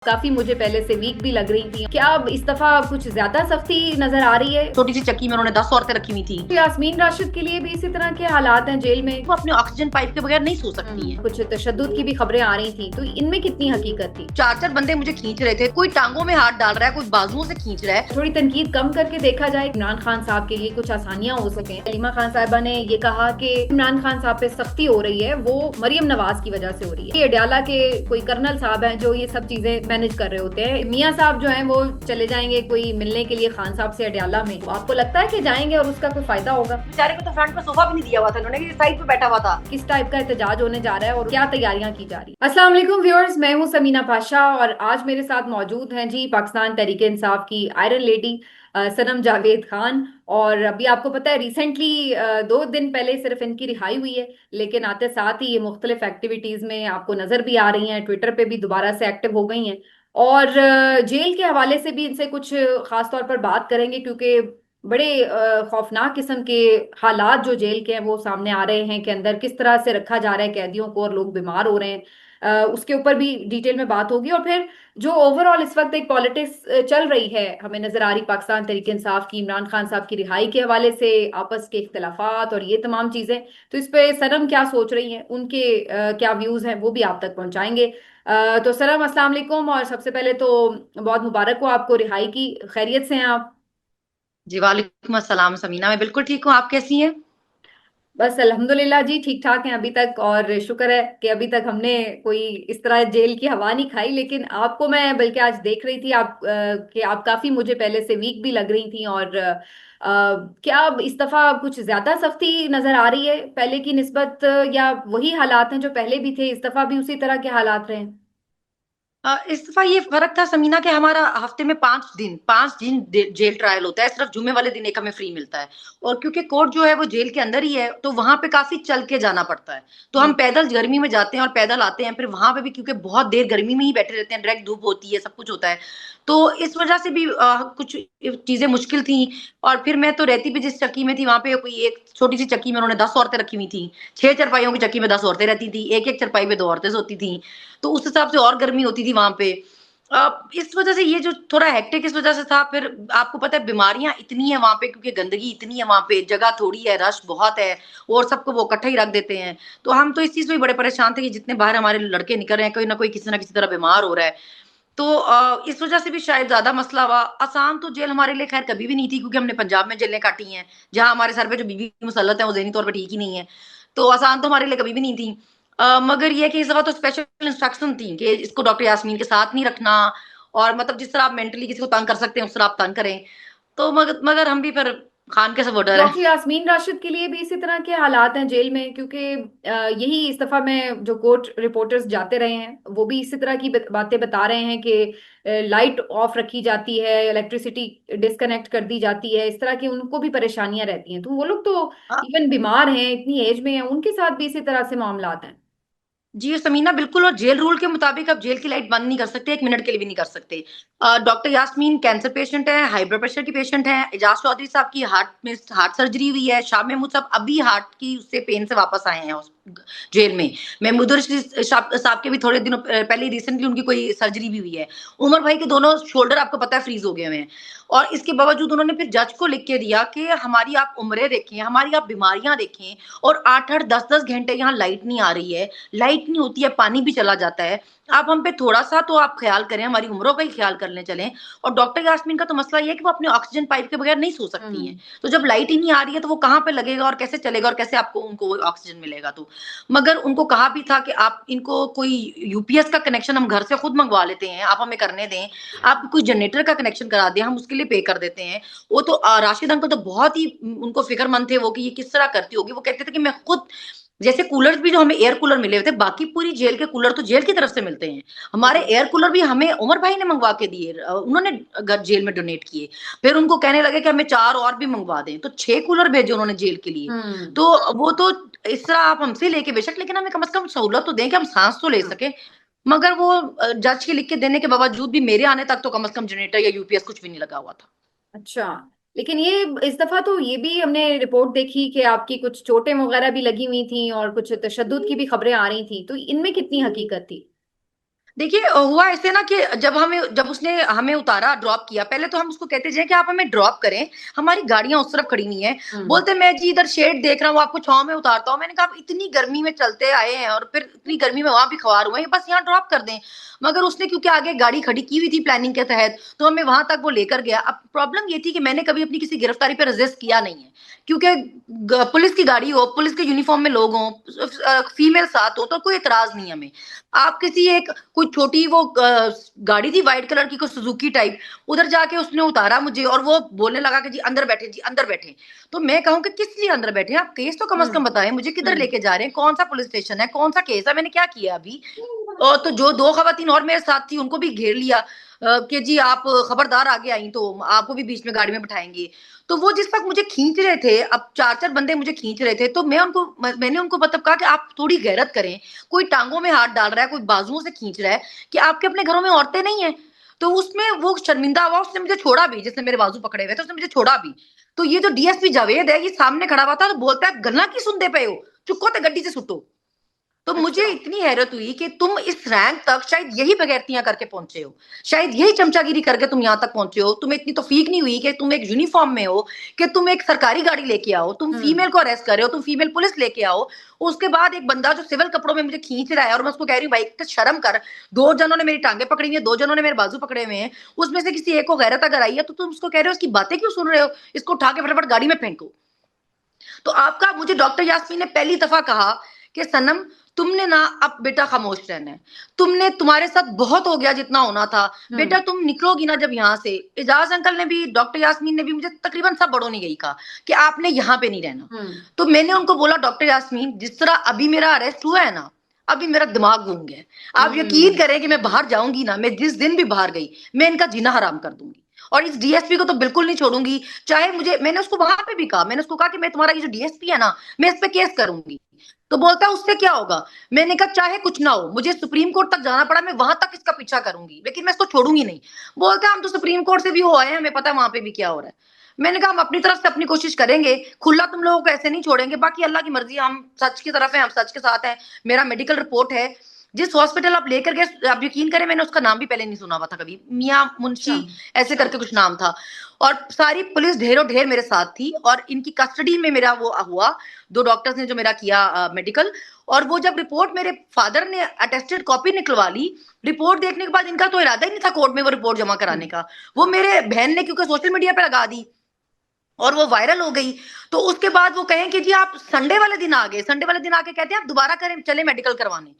काफी मुझे पहले से वीक भी लग रही थी। क्या अब इस दफा कुछ ज्यादा सख्ती नजर आ रही है? छोटी सी चक्की में उन्होंने 10 औरतें रखी हुई थी। यास्मीन राशिद के लिए भी इसी तरह के हालात हैं जेल में। वो अपने ऑक्सीजन पाइप के बगैर नहीं सो सकती हैं। कुछ तशद्दुद की भी खबरें आ रही थी, तो इनमें कितनी हकीकत थी? 4 4 बंदे मुझे खींच रहे थे, कोई टांगों में हाथ डाल रहा है, कोई बाजुओं से खींच रहा है। थोड़ी तनकीद कम करके देखा जाए, इमरान खान साहब के लिए कुछ आसानियां हो सके। सलीमा खान साहिबा ने ये कहा कि इमरान खान साहब पे सख्ती हो रही है, वो मरियम नवाज की वजह से हो रही है। ये अडयाला के कोई कर्नल साहब हैं जो ये सब चीजें मैनेज कर रहे होते हैं। मियाँ साहब जो हैं वो चले जाएंगे कोई मिलने के लिए खान साहब से अडयाला में। तो आपको लगता है कि जाएंगे और उसका कोई फायदा होगा? बेचारे को तो फ्रंट पे सोफा भी नहीं दिया हुआ था, उन्होंने साइड पे बैठा हुआ था। किस टाइप का एहतजाज होने जा रहा है और क्या तैयारियां की जा रही है? अस्सलाम वालेकुम व्यूअर्स, मैं हूं समीना पाशा और आज मेरे साथ मौजूद हैं जी पाकिस्तान तहरीक इंसाफ की आयरन लेडी सनम जावेद खान। और अभी आपको पता है रिसेंटली 2 दिन पहले सिर्फ इनकी रिहाई हुई है, लेकिन आते साथ ही ये मुख्तलिफ एक्टिविटीज में आपको नजर भी आ रही हैं, ट्विटर पे भी दोबारा से एक्टिव हो गई हैं। और जेल के हवाले से भी इनसे कुछ खास तौर पर बात करेंगे, क्योंकि बड़े खौफनाक किस्म के हालात जो जेल के हैं वो सामने आ रहे हैं कि अंदर किस तरह से रखा जा रहा है कैदियों को और लोग बीमार हो रहे हैं। उसके ऊपर भी डिटेल में बात होगी। और फिर जो ओवरऑल इस वक्त एक पॉलिटिक्स चल रही है हमें नजर आ रही पाकिस्तान तहरीक इंसाफ की, इमरान खान साहब की रिहाई के हवाले से आपस के इख्तलाफात और ये तमाम चीजें, तो इस पे सनम क्या सोच रही हैं, उनके क्या व्यूज हैं, वो भी आप तक पहुंचाएंगे। तो सनम अस्सलाम वालेकुम, और सबसे पहले तो बहुत मुबारक हो आपको रिहाई की। खैरियत से हैं आप? जी वालेकुम अस्सलाम समीना, मैं बिल्कुल ठीक हूँ, आप कैसी हैं? बस अल्हम्दुलिल्लाह जी, ठीक ठाक हैं अभी तक। और शुक्र है कि अभी तक हमने कोई इस तरह जेल की हवा नहीं खाई। लेकिन आपको मैं बल्कि आज देख रही थी कि आप काफी मुझे पहले से वीक भी लग रही थी। और क्या अब इस दफा कुछ ज्यादा सख्ती नजर आ रही है पहले की निस्बत, या वही हालात हैं जो पहले भी थे, इस दफा भी उसी तरह के हालात रहे हैं? इस दफा ये फर्क था समीना कि हमारा हफ्ते में 5 दिन जेल ट्रायल होता है, सिर्फ जुम्मे वाले दिन एक हमें फ्री मिलता है। और क्योंकि कोर्ट जो है वो जेल के अंदर ही है, तो वहां पे काफी चल के जाना पड़ता है। तो हम पैदल गर्मी में जाते हैं और पैदल आते हैं, फिर वहां पे भी क्योंकि बहुत देर गर्मी में ही बैठे रहते हैं, डायरेक्ट धूप होती है, सब कुछ होता है। तो इस वजह से भी कुछ चीजें मुश्किल थी। और फिर मैं तो रहती भी जिस चक्की में थी, वहां पे कोई एक छोटी सी चक्की में उन्होंने 10 औरतें रखी हुई थी। 6 चरपाइयों की चक्की में 10 औरतें रहती थी, एक एक चरपाई में 2 औरतें सोती थी। तो उस हिसाब से और गर्मी होती थी वहां पे। इस वजह से ये जो थोड़ा हेक्टिक इस वजह से था। फिर आपको पता है बीमारियां इतनी है वहां पे, क्योंकि गंदगी इतनी है वहां पे, जगह थोड़ी है, रश बहुत है, और सबको वो इकट्ठा ही रख देते हैं। तो हम तो इस चीज में भी बड़े परेशान थे कि जितने बाहर हमारे लड़के निकल रहे हैं, कोई ना कोई किसी ना किसी तरह बीमार हो रहा है। तो इस वजह से भी शायद ज्यादा मसला हुआ। आसान तो जेल हमारे लिए खैर कभी भी नहीं थी, क्योंकि हमने पंजाब में जेलें काटी हैं, जहां हमारे सर पे जो बीवी मुसल्लत है वो ज़हनी तौर पे ठीक ही नहीं है। तो आसान तो हमारे लिए कभी भी नहीं थी। मगर ये है कि इस दफा तो स्पेशल इंस्ट्रक्शन थी कि इसको डॉक्टर यास्मीन के साथ नहीं रखना, और मतलब जिस तरह आप मेंटली किसी को तंग कर सकते हैं उस तरह आप तंग करें। तो मगर हम भी फिर खान के सपोर्टर डॉक्टर है। यास्मीन राशिद के लिए भी इसी तरह के हालात हैं जेल में, क्योंकि यही इस दफा में जो कोर्ट रिपोर्टर्स जाते रहे हैं वो भी इसी तरह की बातें बता रहे हैं कि लाइट ऑफ रखी जाती है, इलेक्ट्रिसिटी डिस्कनेक्ट कर दी जाती है, इस तरह की उनको भी परेशानियां रहती हैं। तो वो लोग तो इवन बीमार हैं, इतनी एज में हैं, उनके साथ भी इसी तरह से मामलात हैं। जी समीना बिल्कुल, और जेल रूल के मुताबिक आप जेल की लाइट बंद नहीं कर सकते, 1 मिनट के लिए भी नहीं कर सकते। डॉक्टर यास्मीन कैंसर पेशेंट है, हाई ब्लड प्रेशर की पेशेंट है। एजाज चौधरी साहब की हार्ट सर्जरी हुई है। शाह महमूद साहब अभी हार्ट की उससे पेन से वापस आए हैं जेल में। महमूद रशीद साहब के भी थोड़े दिनों पहले रिसेंटली उनकी कोई सर्जरी भी हुई है। उमर भाई के दोनों शोल्डर आपको पता है फ्रीज हो गए हुए हैं। और इसके बावजूद उन्होंने फिर जज को लिख के दिया कि हमारी आप उम्रें देखें, हमारी आप बीमारियां देखें, और 8 8 10 10 घंटे यहाँ लाइट नहीं आ रही है, लाइट नहीं होती है, पानी भी चला जाता है। आप हम पे थोड़ा सा तो आप ख्याल करें, हमारी उम्रों का ही ख्याल करने चलें। और डॉक्टर यास्मीन का तो मसला ये है कि वो अपने ऑक्सीजन पाइप के बगैर नहीं सो सकती हैं। हम्म। तो जब लाइट ही नहीं आ रही है तो वो कहाँ पे लगेगा और कैसे चलेगा और कैसे आपको उनको ऑक्सीजन मिलेगा? तो मगर उनको कहा भी था कि आप इनको कोई यूपीएस का कनेक्शन हम घर से खुद मंगवा लेते हैं, आप हमें करने दें। आप कोई जनरेटर का कनेक्शन करा दें, हम उसके लिए पे कर देते हैं। वो तो राशिद अंकल तो बहुत ही उनको फिक्रमंद थे वो, कि ये किस तरह करती होगी। वो कहते थे कि मैं खुद, जैसे कूलर भी जो हमें एयर कूलर मिले हुए थे, बाकी पूरी जेल के कूलर तो जेल की तरफ से मिलते हैं, हमारे एयर कूलर भी हमें उमर भाई ने मंगवा के दिए, उन्होंने जेल में डोनेट किए। फिर उनको कहने लगे कि हमें 4 और भी मंगवा दें, तो 6 कूलर भेजे उन्होंने जेल के लिए। हम्म। तो वो तो इस तरह आप हमसे लेके बेशक, लेकिन हमें कम से कम सहूलत तो दें कि हम सांस तो ले सके। मगर वो जज के लिख के देने के बावजूद भी मेरे आने तक तो कम से कम जनरेटर या यूपीएस कुछ भी नहीं लगा हुआ था। अच्छा, लेकिन ये इस दफा तो ये भी हमने रिपोर्ट देखी कि आपकी कुछ चोटें वगैरह भी लगी हुई थी और कुछ तशद्दुद की भी खबरें आ रही थी, तो इनमें कितनी हकीकत थी? देखिए हुआ ऐसे ना कि जब उसने हमें उतारा, ड्रॉप किया, पहले तो हम उसको कहते जाए कि आप हमें ड्रॉप करें, हमारी गाड़ियां उस तरफ खड़ी नहीं है। हम्म। बोलते मैं जी इधर शेड देख रहा हूँ, आपको छांव में उतारता हूँ। मैंने कहा आप इतनी गर्मी में चलते आए हैं और फिर इतनी गर्मी में वहां भी खवार हुए हैं, बस यहाँ ड्रॉप कर दें। मगर उसने क्योंकि आगे गाड़ी खड़ी की हुई थी प्लानिंग के तहत, तो हमें वहां तक वो लेकर गया। अब प्रॉब्लम ये थी कि मैंने कभी अपनी किसी गिरफ्तारी पर रजिस्ट किया नहीं है, क्योंकि पुलिस की गाड़ी हो, पुलिस के यूनिफॉर्म में लोग हों, फीमेल साथ हो, तो कोई एतराज नहीं हमें। आप किसी एक कोई छोटी वो गाड़ी थी व्हाइट कलर की, कोई सुजुकी टाइप, उधर जाके उसने उतारा मुझे और वो बोलने लगा कि जी अंदर बैठे, जी अंदर बैठे। तो मैं कहूँ कि किस लिए अंदर बैठे, आप केस तो कम से कम हम्म। बताएं मुझे, किधर हम्म। लेके जा रहे हैं, कौन सा पुलिस स्टेशन है, कौन सा केस है, मैंने क्या किया अभी। और तो जो दो खवातीन और मेरे साथ थी उनको भी घेर लिया, कि जी आप खबरदार आगे आई तो आपको भी बीच में गाड़ी में बिठाएंगे। तो वो जिस वक्त मुझे खींच रहे थे, अब चार चार बंदे मुझे खींच रहे थे, तो मैंने उनको मतलब कहा कि आप थोड़ी गैरत करें, कोई टांगों में हाथ डाल रहा है, कोई बाजुओं से खींच रहा है, कि आपके अपने घरों में औरतें नहीं है। तो उसमें वो शर्मिंदा हुआ, उसने मुझे छोड़ा भी, जिसने मेरे बाजू पकड़े हुए थे उसने मुझे छोड़ा भी। तो ये जो डीएसपी जावेद है, ये सामने खड़ा हुआ था, तो बोलता है गन्ना की सुनते पे हो, चुको ते गड्डी से सुटो। तो मुझे अच्छा। इतनी हैरत हुई कि तुम इस रैंक तक शायद यही बगैरतियां करके पहुंचे हो, शायद यही चमचागिरी करके तुम यहां तक पहुंचे हो। तुम्हें इतनी तौफीक नहीं हुई कि तुम एक यूनिफॉर्म में हो, कि तुम एक सरकारी गाड़ी लेके आओ, तुम हम्म। फीमेल को अरेस्ट कर रहे हो, तुम फीमेल पुलिस लेके आओ। उसके बाद एक बंदा जो सिविल कपड़ों में मुझे खींच रहा है, और मैं उसको कह रही हूँ भाई तो शर्म कर, दो जनों ने मेरी टांगे पकड़ी हुई है, दो जनों ने मेरे बाजू पकड़े हुए हैं, उसमें से किसी एक को गैरत अगर आई है तो तुम उसको कह रहे हो इसकी बातें क्यों सुन रहे हो, इसको उठा के फटाफट गाड़ी में फेंको। तो आपका मुझे डॉक्टर यास्मीन ने पहली दफा कहा कि सनम तुमने ना अब बेटा खामोश रहना है, तुमने तुम्हारे साथ बहुत हो गया जितना होना था, बेटा हम्म। तुम निकलोगी ना जब यहाँ से। एजाज अंकल ने भी, डॉक्टर यास्मीन ने भी, मुझे तकरीबन सब बड़ों ने यही कहा कि आपने यहाँ पे नहीं रहना। हम्म। तो मैंने उनको बोला डॉक्टर यास्मीन जिस तरह अभी मेरा अरेस्ट हुआ है ना, अभी मेरा दिमाग घूम गया है। आप यकीन हम्म। करें कि मैं बाहर जाऊंगी ना, मैं जिस दिन भी बाहर गई मैं इनका जीना हराम कर दूंगी, और इस डीएसपी को तो बिल्कुल नहीं छोड़ूंगी। चाहे मुझे, मैंने उसको वहां पे भी कहा, मैंने उसको कहा कि मैं तुम्हारा ये जो डीएसपी है ना, मैं इस पे केस करूंगी। तो बोलता है उससे क्या होगा। मैंने कहा चाहे कुछ ना हो, मुझे सुप्रीम कोर्ट तक जाना पड़ा, मैं वहां तक इसका पीछा करूंगी, लेकिन मैं इसको छोड़ूंगी नहीं। बोलता है हम तो सुप्रीम कोर्ट से भी हो आए हैं, हमें पता है वहां पे भी क्या हो रहा है। मैंने कहा हम अपनी तरफ से अपनी कोशिश करेंगे, खुला तुम लोगों को ऐसे नहीं छोड़ेंगे, बाकी अल्लाह की मर्जी, हम सच की तरफ है, हम सच के साथ हैं। मेरा मेडिकल रिपोर्ट है, जिस हॉस्पिटल आप लेकर गए, आप यकीन करें मैंने उसका नाम भी पहले नहीं सुना हुआ था कभी, मियाँ अच्छा। मुंशी ऐसे करके कुछ नाम था। और सारी पुलिस ढेरों ढेर मेरे साथ थी, और इनकी कस्टडी में मेरा वो हुआ, दो डॉक्टर्स ने जो मेरा किया मेडिकल। और वो जब रिपोर्ट मेरे फादर ने अटेस्टेड कॉपी निकलवा ली, रिपोर्ट देखने के बाद इनका तो इरादा ही नहीं था कोर्ट में वो रिपोर्ट जमा कराने हम्म। का। वो मेरे बहन ने क्योंकि सोशल मीडिया पे लगा दी और वो वायरल हो गई, तो उसके बाद वो कहें कि जी आप संडे वाले दिन आ गए, संडे वाले दिन आके कहते हैं आप दोबारा करें, चले मेडिकल करवाने।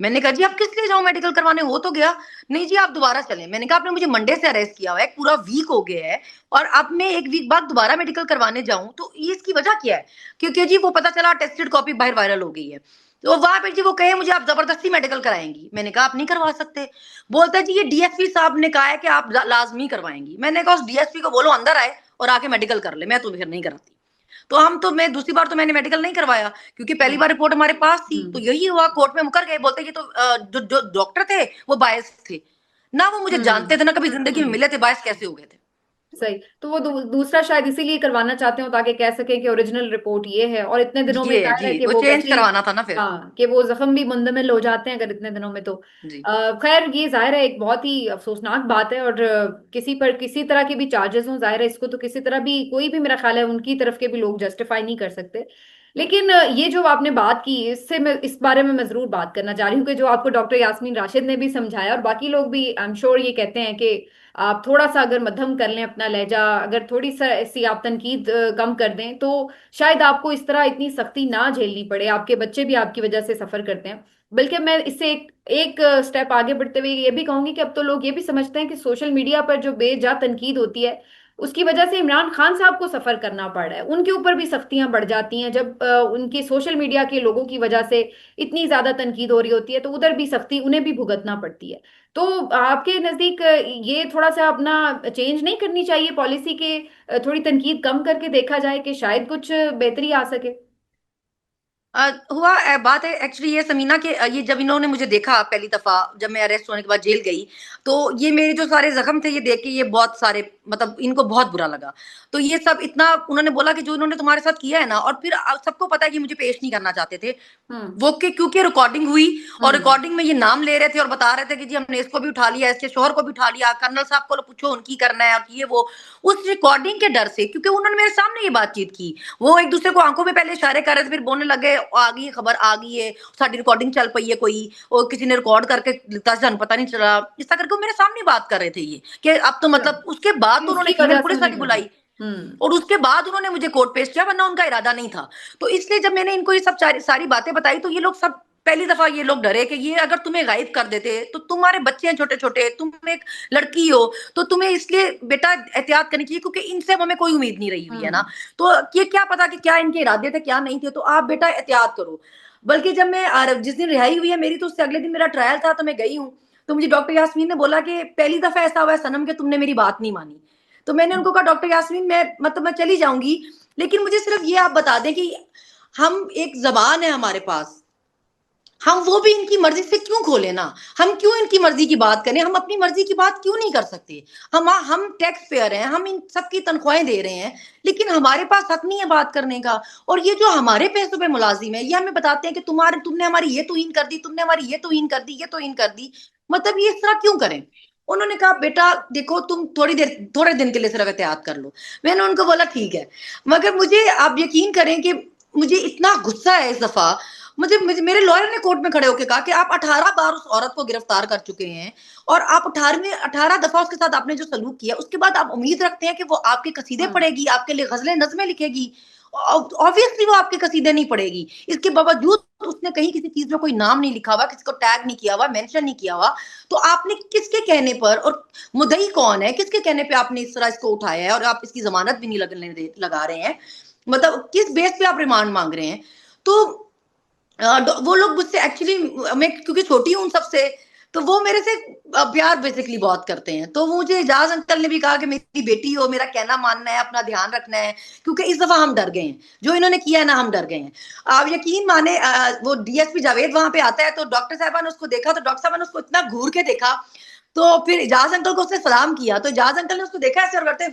मैंने कहा जी आप किस लिए जाओ मेडिकल करवाने, हो तो गया। नहीं जी आप दोबारा चलें। मैंने कहा आपने मुझे मंडे से अरेस्ट किया हुआ है, पूरा वीक हो गया है, और अब मैं एक वीक बाद दोबारा मेडिकल करवाने जाऊं तो ये इसकी वजह क्या है। क्योंकि जी वो पता चला टेस्टेड कॉपी बाहर वायरल हो गई है। तो वहां पे जी वो कहे मुझे आप जबरदस्ती मेडिकल कराएंगी, मैंने कहा आप नहीं करवा सकते। बोलता है जी ये डीएसपी साहब ने कहा है कि आप लाजमी करवाएंगी। मैंने कहा उस डीएसपी को बोलो अंदर आए और आके मेडिकल कर ले, मैं तो फिर नहीं कराती। तो हम तो, मैं दूसरी बार तो मैंने मेडिकल नहीं करवाया, क्योंकि पहली हम्म। बार रिपोर्ट हमारे पास थी, तो हम्म। यही हुआ, कोर्ट में मुकर गए। बोलते ये तो जो डॉक्टर थे वो बायस थे, ना वो मुझे जानते हम्म। थे, ना कभी जिंदगी में हम्म। मिले थे, बायस कैसे हो गए थे। सही। तो वो दूसरा शायद इसीलिए करवाना चाहते हो ताकि कह सकें कि ओरिजिनल रिपोर्ट ये है, और इतने दिनों में ये जाहिर जी है कि वो वो चेंज वैसे ही। करवाना था ना फिर। हाँ, कि वो जख्म भी मुंदमिल हो जाते हैं अगर इतने दिनों में तो। जी खैर ये जाहिर है एक बहुत ही अफसोसनाक बात है, और किसी पर किसी तरह के भी चार्जेस हों, जाहिर है इसको तो किसी तरह भी कोई भी, मेरा ख्याल है उनकी तरफ के भी लोग जस्टिफाई नहीं कर सकते। लेकिन ये जो आपने बात की, इससे मैं इस बारे में मैं जरूर बात करना चाह रही हूँ कि जो आपको डॉक्टर यास्मीन राशिद ने भी समझाया, और बाकी लोग भी आई एम श्योर ये कहते हैं कि आप थोड़ा सा अगर मध्यम कर लें अपना लहजा, अगर थोड़ी सा ऐसी आप तनकीद कम कर दें, तो शायद आपको इस तरह इतनी सख्ती ना झेलनी पड़े। आपके बच्चे भी आपकी वजह से सफर करते हैं। बल्कि मैं इससे एक स्टेप आगे बढ़ते हुए ये भी कहूंगी कि अब तो लोग ये भी समझते हैं कि सोशल मीडिया पर जो बेजा तनकीद होती है, उसकी वजह से इमरान खान साहब को सफर करना पड़ रहा है, उनके ऊपर भी सख्तियां बढ़ जाती हैं जब उनके सोशल मीडिया के लोगों की वजह से इतनी ज्यादा तनकीद हो रही होती है, तो उधर भी सख्ती उन्हें भी भुगतना पड़ती है। तो आपके नजदीक ये थोड़ा सा अपना चेंज नहीं करनी चाहिए पॉलिसी के, थोड़ी तनकीद कम करके देखा जाए कि शायद कुछ बेहतरी आ सके। हुआ बात है एक्चुअली ये समीना के ये जब इन्होंने मुझे देखा पहली दफा, जब मैं अरेस्ट होने के बाद जेल गई, तो ये मेरे जो सारे जख्म थे ये देख के ये बहुत सारे, मतलब इनको बहुत बुरा लगा। तो ये सब इतना उन्होंने बोला कि जो इन्होंने तुम्हारे साथ किया है ना, और फिर सबको पता है कि मुझे पेश नहीं करना चाहते थे हम्म। वो, कि क्योंकि रिकॉर्डिंग हुई और हम्म। रिकॉर्डिंग में ये नाम ले रहे थे और बता रहे थे कि जी हमने इसको भी उठा लिया, इसके शोहर को भी उठा लिया, कर्नल साहब को पूछो उनकी करना है, और ये वो उस रिकॉर्डिंग के डर से, क्योंकि उन्होंने मेरे सामने ये बातचीत की, वो एक दूसरे को आंखों में पहले इशारे कर रहे थे, फिर बोलने लगे आ गई खबर, आ गई है साड़ी रिकॉर्डिंग चल पई है, कोई और किसी ने रिकॉर्ड करके दस जन पता नहीं चला, इस तरह करके वो मेरे सामने बात कर रहे थे ये, कि अब तो अच्छा, मतलब उसके बाद तो तो उन्होंने उसकी फीमेल वजह से पुलिस उन्हें वाली करना। बुलाई हम्म। और उसके बाद उन्होंने मुझे कोर्ट पेश किया, वरना उनका इरादा नहीं था। तो इसलिए जब मैंने इनको ये सब सारी बातें बताई, तो ये लोग सब पहली दफा ये लोग डरे कि ये अगर तुम्हें गायब कर देते, तो तुम्हारे बच्चे हैं छोटे छोटे, तुम एक लड़की हो, तो तुम्हें इसलिए बेटा एहतियात करनी चाहिए, क्योंकि इनसे हमें कोई उम्मीद नहीं रही हुई है ना। हम्म। तो ये क्या पता कि क्या इनके इरादे थे क्या नहीं थे, तो आप बेटा एहतियात करो। बल्कि जब मैं जिस दिन रिहाई हुई है मेरी, तो उससे अगले दिन मेरा ट्रायल था, तो मैं गई हूँ। तो मुझे डॉक्टर यास्मीन ने बोला कि पहली दफा ऐसा हुआ है सनम कि तुमने मेरी बात नहीं मानी। तो मैंने उनको कहा डॉक्टर यास्मीन मैं मतलब मैं चली जाऊंगी, लेकिन मुझे सिर्फ ये आप बता दें कि हम एक जबान है हमारे पास, हम वो भी इनकी मर्जी से क्यों खोले ना, हम क्यों इनकी मर्जी की बात करें, हम अपनी मर्जी की बात क्यों नहीं कर सकते। हम टैक्स पेयर हैं, हम इन सबकी तनख्वाहें दे रहे हैं, लेकिन हमारे पास हक नहीं है बात करने का। और ये जो हमारे पैसों पे मुलाजिम है, ये हमें बताते हैं कि तुमने हमारी ये तोहीन कर दी, तुमने हमारी ये तोहीन कर दी, ये तोहीन कर दी, मतलब ये इस तरह क्यों करें। उन्होंने कहा बेटा देखो तुम थोड़े दिन के लिए सिर्फ एहतियात कर लो। मैंने उनको बोला ठीक है, मगर मुझे आप यकीन करें कि मुझे इतना गुस्सा है इस दफा। मेरे लॉयर ने कोर्ट में खड़े होकर कहा कि आप 18 बार उस औरत को गिरफ्तार कर चुके हैं, और आप 18 दफा उसके साथ आपने जो सलूक किया, उसके बाद आप उम्मीद रखते हैं कि वो आपके कसीदे हम्म। पढ़ेगी, आपके लिए गजलें नज़में लिखेगी। ऑब्वियसली वो आपके कसीदे नहीं पढ़ेगी। इसके बावजूद उसने कहीं किसी चीज में कोई नाम नहीं लिखा हुआ, किसी को टैग नहीं किया हुआ, मेंशन नहीं किया हुआ। तो आपने किसके कहने पर, और मुद्दई कौन है, किसके कहने पे आपने इस तरह इसको उठाया है, और आप इसकी जमानत भी नहीं लगा रहे हैं, मतलब किस बेस पे आप रिमांड मांग रहे हैं। तो वो लोग मुझसे एक्चुअली, मैं क्योंकि छोटी हूँ सबसे, तो वो मेरे से प्यार बेसिकली बहुत करते हैं। तो मुझे एजाज अंकल ने भी कहा कि मेरी बेटी हो, मेरा कहना मानना है, अपना ध्यान रखना है, क्योंकि इस दफा हम डर गए हैं, जो इन्होंने किया है ना, हम डर गए हैं। आप यकीन माने वो डीएसपी जावेद वहां पे आता है, तो डॉक्टर साहबा ने उसको देखा, तो डॉक्टर साहबा ने उसको इतना घूर के देखा, तो फिर एजाज अंकल को उसने सलाम किया, तो एजाज अंकल ने उसको देखा ऐसे और करते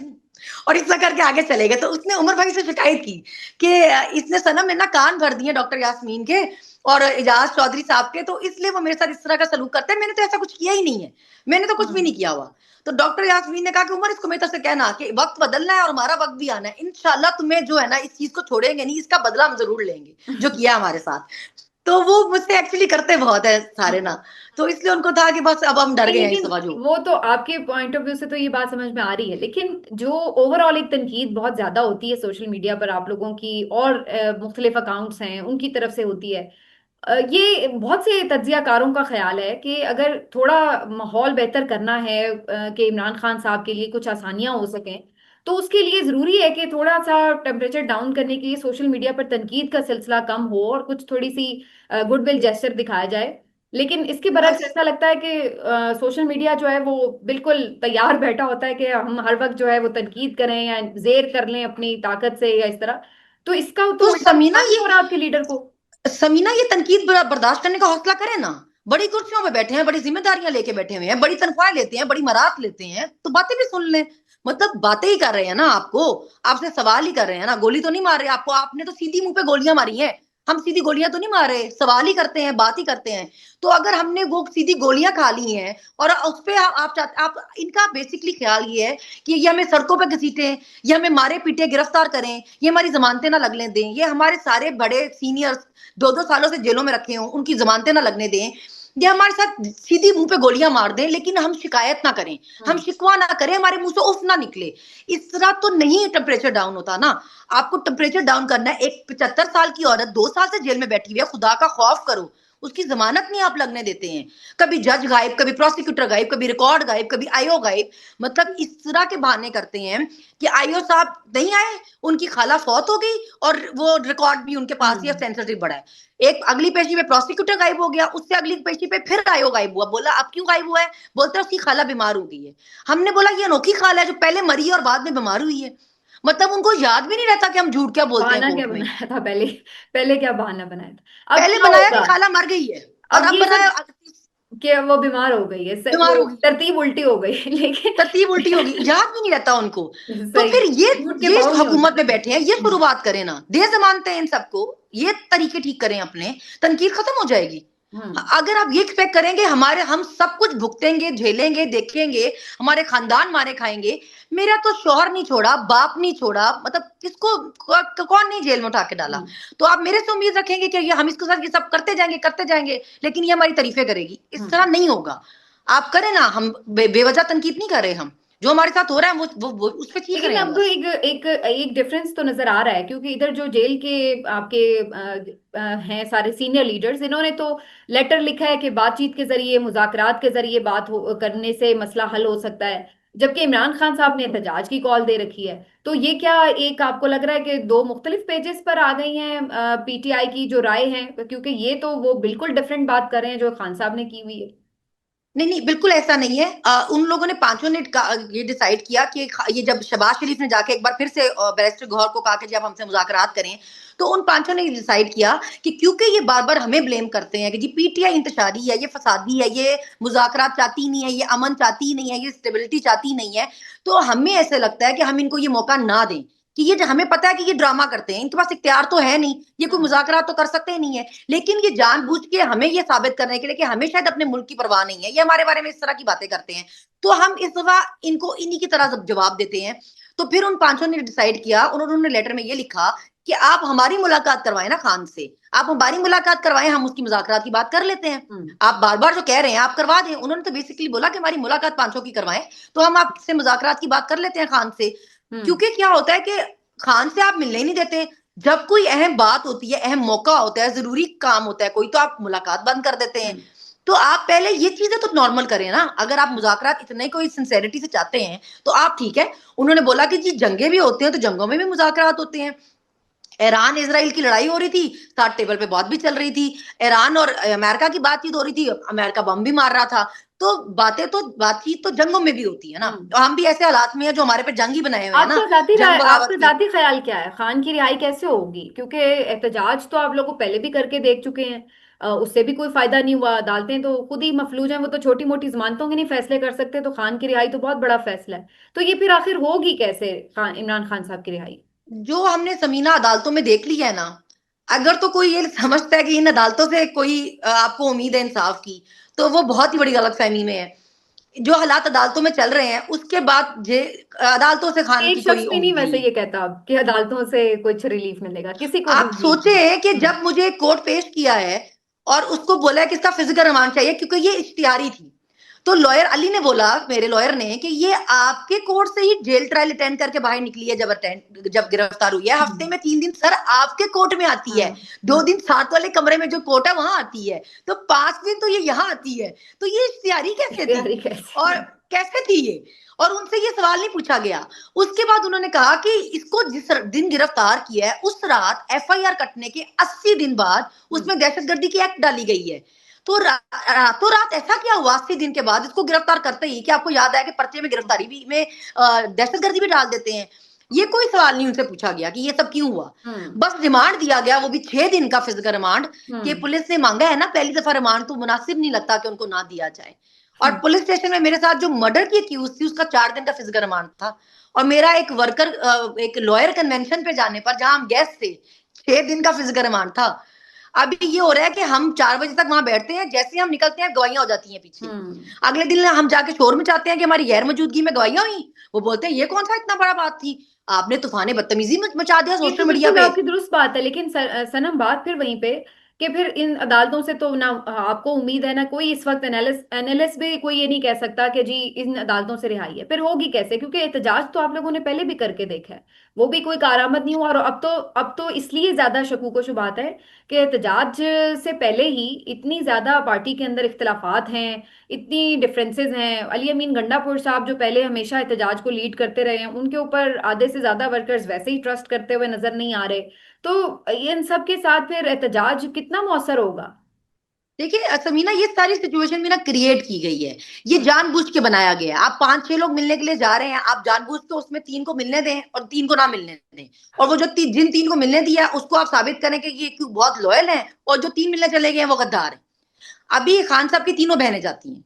और इतना करके आगे चले गए। तो उसने उमर भाई से शिकायत की कि इसने सनम में ना कान भर दिए डॉक्टर यास्मीन के और एजाज चौधरी साहब के, तो इसलिए वो मेरे साथ इस तरह का सलूक करते हैं। मैंने तो ऐसा कुछ किया ही नहीं है, मैंने तो कुछ भी नहीं हम्म। किया हुआ। तो डॉक्टर यास्मीन ने कहा कि उमर इसको मेरी तरफ से कहना कि वक्त बदलना है और हमारा वक्त भी आना है, इंशाल्लाह तुम्हें जो है ना इस चीज को छोड़ेंगे नहीं, इसका बदला हम जरूर लेंगे जो किया हमारे साथ। तो वो मुझसे एक्चुअली करते बहुत है सारे ना, तो इसलिए उनको था कि बस अब हम डर नहीं, गए हैं इस लेकिन समझो। वो तो आपके पॉइंट ऑफ व्यू से तो ये बात समझ में आ रही है, लेकिन जो ओवरऑल एक तनकीद बहुत ज्यादा होती है सोशल मीडिया पर आप लोगों की, और मुख्तलिफ अकाउंट्स हैं उनकी तरफ से होती है। ये बहुत से तज्जियाकारों का ख्याल है कि अगर थोड़ा माहौल बेहतर करना है कि इमरान खान साहब के लिए कुछ आसानियां हो सकें, तो उसके लिए जरूरी है कि थोड़ा सा टेम्परेचर डाउन करने के लिए सोशल मीडिया पर तनकीद का सिलसिला कम हो और कुछ थोड़ी सी गुडविल जेस्चर दिखाया जाए। लेकिन इसके बरक्स ऐसा लगता है कि सोशल मीडिया जो है वो बिल्कुल तैयार बैठा होता है कि हम हर वक्त जो है वो तनकीद करें या जेर कर लें अपनी ताकत से या इस तरह। तो इसका तो तो उल्टा नुकसान ही हो रहा है आपके लीडर को। समीना ये तनकीद बर्दाश्त करने का हौसला करे ना। बड़ी कुर्सियों में बैठे हैं, बड़ी जिम्मेदारियां लेके बैठे हुए हैं, बड़ी तनख्वाह लेते हैं, बड़ी मरात लेते हैं, तो बातें भी सुन लें। मतलब बातें ही कर रहे हैं ना, आपको आपसे सवाल ही कर रहे हैं ना, गोली तो नहीं मार रहे आपको, आपने तो सीधी मुंह पे गोलियां मारी हैं। हम सीधी गोलियां तो नहीं मार रहे, सवाल ही करते हैं, बात ही करते हैं। तो अगर हमने वो सीधी गोलियां खा ली हैं और उस पे आप इनका बेसिकली ख्याल ये है कि ये हमें सड़कों पे घसीटे, ये हमें मारे पीटे गिरफ्तार करें, ये हमारी जमानतें ना लगने दें, ये हमारे सारे बड़े सीनियर्स 2-2 सालों से जेलों में रखे हों उनकी जमानतें ना लगने दें, ये हमारे साथ सीधी मुंह पे गोलियां मार दें, लेकिन हम शिकायत ना करें, हम हम्म। शिकवा ना करें, हमारे मुंह से उफ ना निकले। इस तरह तो नहीं टेम्परेचर डाउन होता ना। आपको टेम्परेचर डाउन करना है, एक 75 साल की औरत 2 साल से जेल में बैठी हुई है, खुदा का खौफ करो, उसकी जमानत नहीं आप लगने देते हैं। कभी जज गायब, कभी प्रोसिक्यूटर गायब, कभी रिकॉर्ड गायब, कभी आईओ गायब, मतलब इस तरह के बहाने करते हैं कि आईओ साहब नहीं आए, उनकी खाला फौत हो गई और वो रिकॉर्ड भी उनके पास ही है, हम्म। सेंसरशिप बढ़ा है। एक अगली पेशी पे प्रोसिक्यूटर गायब हो गया, उससे अगली पेशी पे फिर आईओ गायब हुआ, बोला अब क्यों गायब हुआ है, बोलते हैं उसकी खाला बीमार हो गई है। हमने बोला ये अनोखी खाला है जो पहले मरी है और बाद में बीमार हुई है। मतलब उनको याद भी नहीं रहता कि हम झूठ क्या बोलते हैं बहाना क्या कोर्ट में। बनाया था पहले? पहले क्या बहाना बनाया था, अब पहले क्या बनाया कि होगा? खाला मर गई है, और अब अब ये बनाया सब कि वो बीमार हो गई है, बीमार वो हो गई है, तरतीब उल्टी हो गई है, लेकिन तरतीब उल्टी होगी, याद भी नहीं रहता उनको। तो सही। फिर ये झूठ के ये इस पाँव नहीं होता हुकूमत ना। में बैठे हैं, ये शुरुआत करें ना, दे जमानते हैं इन सबको, ये तरीके ठीक करें अपने, तनकीद खत्म हो जाएगी। हम्म। अगर आप ये एक्सपेक्ट करेंगे हमारे हम सब कुछ भुगतेंगे, झेलेंगे, देखेंगे, हमारे खानदान मारे खाएंगे। मेरा तो शौहर नहीं छोड़ा, बाप नहीं छोड़ा, मतलब किसको कौन नहीं जेल में उठा के डाला। हम्म। तो आप मेरे से उम्मीद रखेंगे कि ये हम इसके साथ ये सब करते जाएंगे, लेकिन ये हमारी तारीफें करेगी, इस तरह हम्म। नहीं होगा। आप करें ना, हम बेवजह तनकीद नहीं कर रहे, हम जो हमारे साथ हो रहा है वो उस पर चीख लेकिन रहे हैं अब बस। एक एक एक डिफरेंस तो नजर आ रहा है, क्योंकि इधर जो जेल के आपके हैं सारे सीनियर लीडर्स, इन्होंने तो लेटर लिखा है कि बातचीत के जरिए, मुज़ाकरात के जरिए करने से मसला हल हो सकता है। जबकि इमरान खान साहब ने एहतजाज की कॉल दे रखी है। तो ये क्या एक आपको लग रहा है कि दो मुख्तलिफ पेजेस पर आ गई हैं पीटीआई की जो राय है? क्योंकि ये तो वो बिल्कुल डिफरेंट बात कर रहे हैं जो खान साहब ने की हुई है। नहीं नहीं, बिल्कुल ऐसा नहीं है। उन लोगों ने पांचों ने ये डिसाइड किया कि ये जब शहबाज शरीफ ने जाके एक बार फिर से बैरिस्टर गौहर को कहा कि जब हमसे मुज़ाकरात करें, तो उन पांचों ने डिसाइड किया कि क्योंकि ये बार बार हमें ब्लेम करते हैं कि जी पीटीआई इंतशारी है, ये फसादी है, ये मुज़ाकरात चाहती नहीं है, ये अमन चाहती नहीं है, ये स्टेबिलिटी चाहती नहीं है, तो हमें ऐसे लगता है कि हम इनको ये मौका ना दें, कि ये हमें पता है कि ये ड्रामा करते हैं, इनके पास इख्तियार तो है नहीं, ये कोई हम्म। मुज़ाकरात तो कर सकते ही नहीं है, लेकिन ये जानबूझ के हमें ये साबित करने के लिए कि हमें शायद अपने मुल्क की परवाह नहीं है, ये हमारे बारे में इस तरह की बातें करते हैं, तो हम इस दफा इनको इन्हीं की तरह जवाब देते हैं। तो फिर उन पांचों ने डिसाइड किया, उन्होंने लेटर में ये लिखा कि आप हमारी मुलाकात करवाएं ना खान से, आप हमारी मुलाकात करवाएं, हम उसकी मुज़ाकरात की बात कर लेते हैं। हम्म। आप बार बार जो कह रहे हैं आप करवा दें, उन्होंने तो बेसिकली बोला कि हमारी मुलाकात पांचों की करवाएं, तो हम आपसे मुज़ाकरात की बात कर लेते हैं खान से। हम्म। क्योंकि क्या होता है कि खान से आप मिलने ही नहीं देते, जब कोई अहम बात होती है, अहम मौका होता है, जरूरी काम होता है कोई, तो आप मुलाकात बंद कर देते हैं। हम्म। तो आप पहले ये चीजें तो नॉर्मल करें ना, अगर आप मुज़ाकरात इतने कोई सिंसेरिटी से चाहते हैं तो आप ठीक है। उन्होंने बोला कि जी जंगे भी होते हैं तो जंगों में भी मुज़ाकरात होते हैं। ईरान इसराइल की लड़ाई हो रही थी, साथ टेबल पे बात भी चल रही थी, ईरान और अमेरिका की बातचीत हो रही थी, अमेरिका बम भी मार रहा था, तो बातचीत तो जंगों में भी होती है ना, हम्म। तो हम भी ऐसे हालात में है जो हमारे पे जंग ही बनाए हुए हैं ना, जंग बगावत आपका की। जाती ख्याल क्या है, खान की रिहाई कैसे होगी? क्योंकि एहतजाज तो आप लोगों पहले भी करके देख चुके हैं, उससे भी कोई फायदा नहीं हुआ। अदालतें तो खुद ही मफलूज हैं, वो तो छोटी मोटी जमानतों के नहीं फैसले कर सकते, तो खान की रिहाई तो बहुत बड़ा फैसला है। तो ये फिर आखिर होगी कैसे, इमरान खान साहब की रिहाई? जो हमने समीना अदालतों में देख लिया है ना, अगर तो कोई ये समझता है कि इन अदालतों से कोई आपको उम्मीद है इंसाफ की, तो वो बहुत ही बड़ी गलतफहमी में है। जो हालात अदालतों में चल रहे हैं उसके बाद जे अदालतों से खान एक की शख्स कोई भी नहीं उम्मीद वैसे नहीं है। ये कहता अब कि अदालतों से कुछ रिलीफ मिलेगा, किसी को भी आप उम्मीद सोचे कि नहीं। जब मुझे कोर्ट पेश किया है और उसको बोला है कि इसका फिजिकल रिमांड चाहिए क्योंकि ये इख्तियारी थी, तो लॉयर अली ने बोला, मेरे लॉयर ने, कि ये आपके कोर्ट से ही जेल ट्रायल अटेंड करके बाहर निकली है, जब गिरफ्तार हुई है, हफ्ते हम्म। में 3 दिन सर आपके कोर्ट में आती है, हाँ। 2 दिन साथ वाले कमरे में जो कोर्ट है वहां आती है, तो 5 दिन तो ये यहाँ आती है, तो ये इख्तियारी कैसे थी, इख्तियारी कैसे? और कैसे थी ये, और उनसे ये सवाल नहीं पूछा गया। उसके बाद उन्होंने कहा कि इसको जिस दिन गिरफ्तार किया है उस रात एफआईआर कटने के 80 दिन बाद हम्म। उसमें दहशतगर्दी की एक्ट डाली गई है। तो रातों रात ऐसा क्या हुआ 80 दिन के बाद इसको गिरफ्तार करते ही कि आपको याद है कि पर्चे में गिरफ्तारी भी में दहशतगर्दी भी डाल देते हैं। ये कोई सवाल नहीं उनसे पूछा गया कि ये सब क्यों हुआ। हम्म। बस रिमांड दिया गया, वो भी 6 दिन का फिजिकल रिमांड, कि हम्म। पुलिस ने मांगा है ना पहली दफा रिमांड, तो मुनासिब नहीं लगता कि उनको ना दिया जाए। और हम्म। पुलिस स्टेशन में मेरे साथ जो मर्डर की अक्यूज थी उसका 4 दिन का फिजिकल रिमांड था, और मेरा एक वर्कर एक लॉयर कन्वेंशन पे जाने पर जहां हम गेस्ट थे 6 दिन का फिजिकल रिमांड था। अभी ये हो रहा है कि हम 4 बजे तक वहां बैठते हैं, जैसे ही हम निकलते हैं गवाहियां हो जाती हैं पीछे। हम्म। अगले दिन हम जाके शोर में चाहते हैं कि हमारी गैर मौजूदगी में गवाहियां हुई, वो बोलते हैं ये कौन सा इतना बड़ा बात थी, आपने तूफाने बदतमीजी मचा दिया ये तो सोशल मीडिया बिल्कुल पे। आपकी दुरुस्त बात है, लेकिन सनम बात फिर वहीं पे कि फिर इन अदालतों से तो ना आपको उम्मीद है ना कोई इस वक्त एनालिस्ट भी कोई ये नहीं कह सकता कि जी इन अदालतों से रिहाई है। फिर होगी कैसे? क्योंकि एहतजाज तो आप लोगों ने पहले भी करके देखा है, वो भी कोई कारआमद नहीं हुआ। और अब तो इसलिए ज्यादा शकूक व शुबात है कि एहतजाज से पहले ही इतनी ज्यादा पार्टी के अंदर इख्तलाफात हैं, इतनी डिफरेंसेस हैं। अली अमीन गंडापुर साहब जो पहले हमेशा एहतजाज को लीड करते रहे हैं, उनके ऊपर आधे से ज्यादा वर्कर्स वैसे ही ट्रस्ट करते हुए नजर नहीं आ रहे। तो इन सब के साथ फिर एहतजाज कितना मौसर होगा? देखिए समीना, ये सारी सिचुएशन भी ना क्रिएट की गई है, ये जानबूझ के बनाया गया है। आप 5-6 लोग मिलने के लिए जा रहे हैं, आप जानबूझ के उसमें 3 को मिलने दें और 3 को ना मिलने दें, और वो जो जिन 3 को मिलने दिया उसको आप साबित करें कि ये क्यों बहुत लॉयल है, और जो 3 मिलने चले गए हैं वो गद्दार है। अभी खान साहब की तीनों बहनें जाती हैं,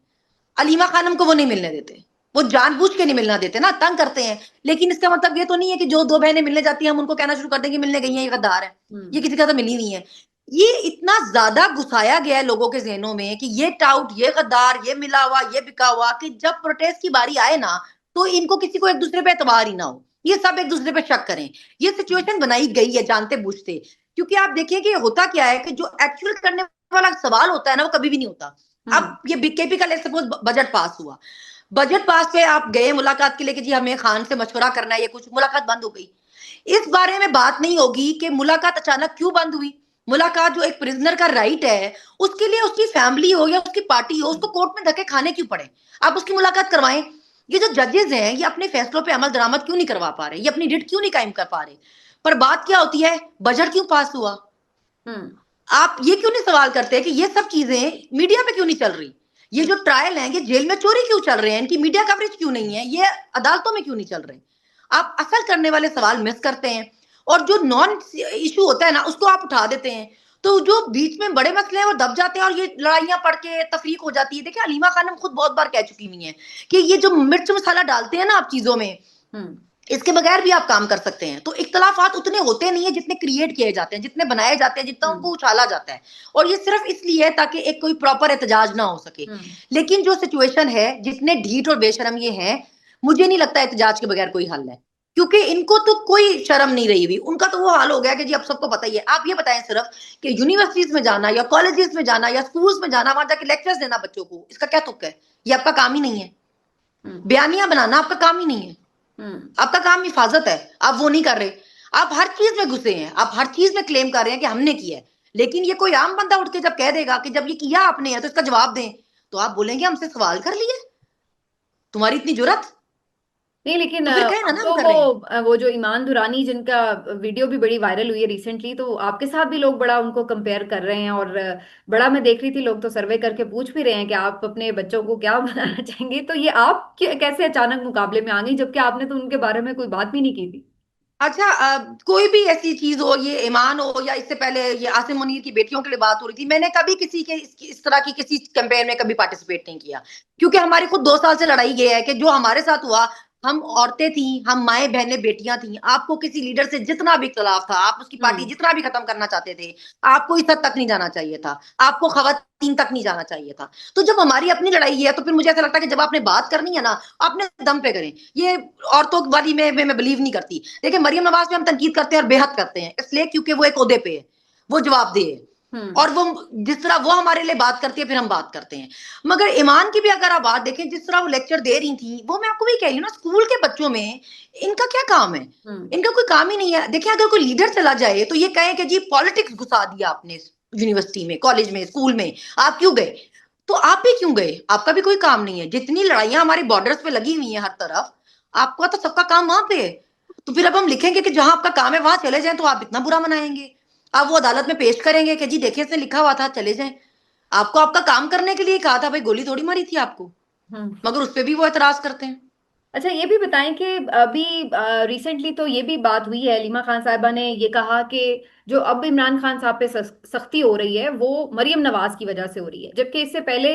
अलीमा खानम को वो नहीं मिलने देते, वो जानबूझ के नहीं मिलना देते ना, तंग करते हैं। लेकिन इसका मतलब ये तो नहीं है कि जो 2 बहनें मिलने जाती हैं हम उनको कहना शुरू कर दें कि मिलने गई हैं ये गद्दार है, ये किसी का तो मिली नहीं है। ये इतना ज्यादा घुसाया गया है लोगों के जहनों में कि ये टाउट, ये गद्दार, ये मिला हुआ, ये बिका हुआ, कि जब प्रोटेस्ट की बारी आए ना तो इनको किसी को एक दूसरे पे एतबार ही ना हो, ये सब एक दूसरे पे शक करें। ये सिचुएशन बनाई गई है जानते बूझते, क्योंकि आप देखिए कि होता क्या है कि जो एक्चुअल करने वाला सवाल होता है ना वो कभी भी नहीं होता। अब ये बीकेपी का सपोज बजट पास हुआ, बजट पास पे आप गए मुलाकात के लिए कि जी हमें खान से मशवरा करना है, ये कुछ मुलाकात बंद हो गई। इस बारे में बात नहीं होगी कि मुलाकात अचानक क्यों बंद हुई। मुलाकात जो एक प्रिजनर का राइट है, उसके लिए उसकी फैमिली हो या उसकी पार्टी हो, उसको कोर्ट में धक्के खाने क्यों पड़े, आप उसकी मुलाकात करवाएं। ये जो जजेस हैं ये अपने फैसलों पे अमल दरामद क्यों नहीं करवा पा रहे, ये अपनी रिट क्यों नहीं कायम कर पा रहे। पर बात क्या होती है, बजट क्यों पास हुआ, आप ये क्यों नहीं सवाल करते कि ये सब चीजें मीडिया पे क्यों नहीं चल रही, ये जो ट्रायल है ये जेल में चोरी क्यों चल रहे हैं, इनकी मीडिया कवरेज क्यों नहीं है, ये अदालतों में क्यों नहीं चल रहे। आप असल करने वाले सवाल मिस करते हैं, और जो नॉन इशू होता है ना उसको आप उठा देते हैं। तो जो बीच में बड़े मसले हैं वो दब जाते हैं और ये लड़ाइयां पड़ के तफरीक हो जाती है। देखिए अलीमा खानम खुद बहुत बार कह चुकी हुई है कि ये जो मिर्च मसाला डालते हैं ना आप चीजों में, इसके बगैर भी आप काम कर सकते हैं। तो इख्तलाफात उतने होते नहीं है जितने क्रिएट किए जाते हैं, जितने बनाए जाते हैं, जितना उनको उछाला जाता है, और ये सिर्फ इसलिए है ताकि एक कोई प्रॉपर एहतजाज ना हो सके। लेकिन जो सिचुएशन है, जितने ढीठ और बेशरम ये हैं, मुझे नहीं लगता एहतजाज के बगैर कोई हल है, क्योंकि इनको तो कोई शर्म नहीं रही हुई। उनका तो वो हाल हो गया कि जी अब सबको पता ही है। आप ये बताएं सिर्फ कि यूनिवर्सिटीज में जाना या कॉलेजेस में जाना या स्कूल्स में जाना, वहां जाके लेक्चर्स देना बच्चों को, इसका क्या तुक है। ये आपका काम ही नहीं है, बयानियां बनाना आपका काम ही नहीं है, आपका काम हिफाजत है, आप वो नहीं कर रहे। आप हर चीज में घुसे हैं, आप हर चीज में क्लेम कर रहे हैं कि हमने किया है। लेकिन ये कोई आम बंदा उठ के जब कह देगा कि जब ये किया आपने है तो इसका जवाब दें, तो आप बोलेंगे हमसे सवाल कर लिए, तुम्हारी इतनी जुरत। नहीं, लेकिन तो फिर कहे ना अब ना हम तो कर रहे हैं। वो जो ईमान दुरानी जिनका वीडियो भी बड़ी वायरल हुई है रिसेंटली, तो आपके साथ भी लोग बड़ा उनको कंपेयर कर रहे हैं, और बड़ा मैं देख रही थी लोग तो सर्वे करके पूछ भी रहे हैं कि आप अपने बच्चों को क्या बनाना चाहेंगे। तो ये आप कैसे अचानक मुकाबले में आ गई, जबकि आपने तो उनके बारे में कोई बात भी नहीं की थी। अच्छा, कोई भी ऐसी चीज हो, ये ईमान हो या इससे पहले ये आसिम मुनीर की बेटियों के लिए बात हो रही थी, मैंने कभी किसी के इस तरह की किसी कैंपेन में कभी पार्टिसिपेट नहीं किया, क्योंकि हमारी खुद 2 साल से लड़ाई ये है कि जो हमारे साथ हुआ, हम औरतें थी, हम माएं बहनें बेटियां थी, आपको किसी लीडर से जितना भी इख्तलाफ था, आप उसकी पार्टी हम्म। जितना भी खत्म करना चाहते थे, आपको इस हद तक नहीं जाना चाहिए था, आपको खवातीन तक नहीं जाना चाहिए था। तो जब हमारी अपनी लड़ाई है तो फिर मुझे ऐसा लगता है कि जब आपने बात करनी है ना, अपने दम पे करें। ये औरतों वाली में बिलीव नहीं करती। देखिए मरियम नवाज पे हम तनकीद करते हैं और बेहद करते हैं, इसलिए क्योंकि वो एक ओहदे पे है, वो जवाबदेह है, और वो जिस तरह वो हमारे लिए बात करती है फिर हम बात करते हैं। मगर ईमान की भी अगर आप बात देखें, जिस तरह वो लेक्चर दे रही थी, वो मैं आपको भी कह रही हूँ ना, स्कूल के बच्चों में इनका क्या काम है, इनका कोई काम ही नहीं है। देखिए अगर कोई लीडर चला जाए तो ये कहे कि जी पॉलिटिक्स घुसा दिया आपने यूनिवर्सिटी में, कॉलेज में, स्कूल में, आप क्यों गए। तो आप भी क्यों गए, आपका भी कोई काम नहीं है। जितनी लड़ाइयां हमारे बॉर्डर्स पे लगी हुई हैं हर तरफ, आपका तो सबका काम वहां पे है। तो फिर अब हम लिखेंगे कि जहां आपका काम है वहां चले जाएं, तो आप इतना बुरा मनाएंगे। आप वो अदालत में पेश करेंगे कि जी देखिए इसने लिखा हुआ था चले जाएं। आपको आपका काम करने के लिए कहा था भाई, गोली थोड़ी मारी थी आपको। हम्म। मगर उस पर भी वो एतराज करते हैं। अच्छा, ये भी बताएं कि अभी रिसेंटली तो ये भी बात हुई है, लीमा खान साहिबा ने ये कहा कि जो अब इमरान खान साहब पे सख्ती हो रही है वो मरियम नवाज की वजह से हो रही है, जबकि इससे पहले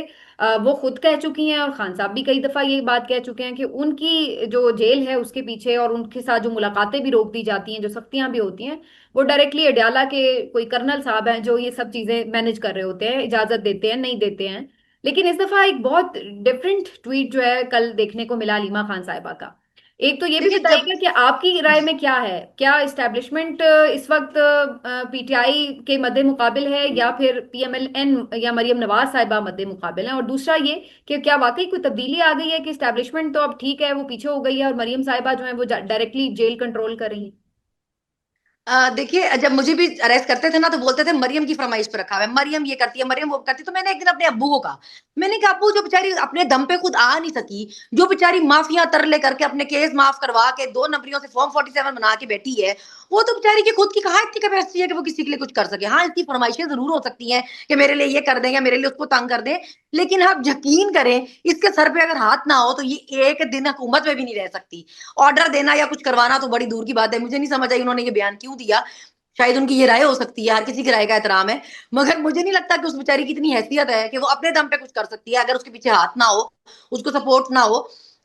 वो खुद कह चुकी हैं और खान साहब भी कई दफा ये बात कह चुके हैं कि उनकी जो जेल है उसके पीछे और उनके साथ जो मुलाकातें भी रोक दी जाती हैं, जो सख्तियां भी होती हैं, वो डायरेक्टली अडयाला के कोई कर्नल साहब हैं जो ये सब चीजें मैनेज कर रहे होते हैं, इजाजत देते हैं, नहीं देते हैं। लेकिन इस दफा एक बहुत डिफरेंट ट्वीट जो है कल देखने को मिला लीमा खान साहिबा का। एक तो ये भी देखिए जब बताइएगा कि आपकी राय में क्या है, क्या इस्टेब्लिशमेंट इस वक्त पीटीआई के मद्दे मुकाबिल है, या फिर पीएमएलएन या मरियम नवाज साहिबा मद्दे मुकाबिल है, और दूसरा ये कि क्या वाकई कोई तब्दीली आ गई है कि इस्टेब्लिशमेंट तो अब ठीक है, वो पीछे हो गई है और मरियम साहिबा जो है वो डायरेक्टली जेल कंट्रोल कर रही है। देखिए, जब मुझे भी अरेस्ट करते थे ना तो बोलते थे मरियम की फरमाइश पे रखा हुआ है, मरियम ये करती है, मरियम वो करती है। तो मैंने एक दिन अपने अब्बू को कहा, मैंने कहा अब्बू, जो बेचारी अपने दम पे खुद आ नहीं सकी, जो बेचारी माफिया तरले करके अपने केस माफ करवा के 2 नंबरियों से फॉर्म 47 बना के बैठी है, वो तो बेचारी की खुद की कहाँ इतनी कैपेसिटी है कि वो किसी के लिए कुछ कर सके। हाँ, इसकी फरमाइशें जरूर हो सकती हैं कि मेरे लिए ये कर दें या मेरे लिए उसको तंग कर दें, लेकिन आप यकीन करें, इसके सर पे अगर हाथ ना हो तो ये एक दिन हुकूमत में भी नहीं रह सकती। ऑर्डर देना या कुछ करवाना तो बड़ी दूर की बात है। मुझे नहीं समझ आई उन्होंने ये बयान क्यों दिया। शायद उनकी ये राय हो सकती है, हर किसी की राय का एहतराम है, मगर मुझे नहीं लगता कि उस बेचारी की इतनी हैसियत है कि वो अपने दम पे कुछ कर सकती है। अगर उसके पीछे हाथ ना हो, उसको सपोर्ट ना हो,